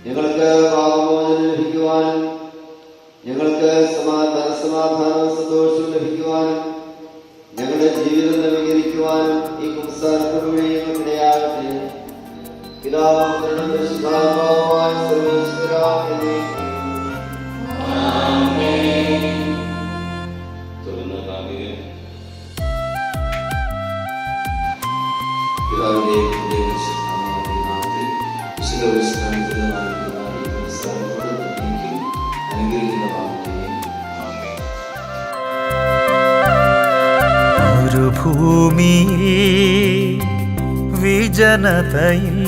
ഞങ്ങൾക്ക് പാപമോചനം ലഭിക്കുവാനും ഞങ്ങൾക്ക് സമാധാനവും സന്തോഷവും ലഭിക്കുവാനും ഞങ്ങളുടെ ജീവിതം നവീകരിക്കുവാനും ഈ കുംഭസാരത്തിലൂടെ ഞങ്ങൾക്കിടയാകട്ടെ. പിതാവും പുത്രനും പരിശുദ്ധാത്മാവുമായ സർവ്വേശ്വരാ എന്നേക്കും. ഒരു ഭൂമിയിൽ വിജനതയിൽ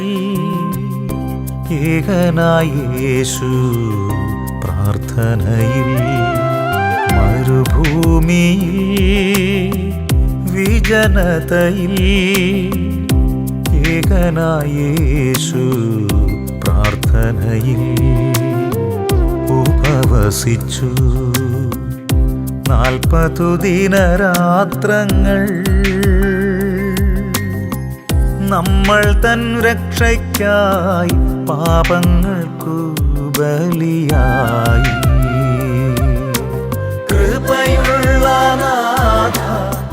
ഏകനായ യേശു പ്രാർത്ഥനയിൽ, മരുഭൂമിയിൽ വിജനതയിൽ ഏകനായ യേശു പ്രാർത്ഥനയിൽ ഉപവസിച്ചു 40 ദിനരാത്രങ്ങൾ. നമ്മൾ തൻ രക്ഷയ്ക്കായി പാപങ്ങൾക്കു ബലിയായി. കൃപയുള്ള നാഥ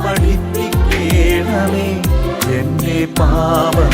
പഠിപ്പിക്കണമേ എന്റെ പാപം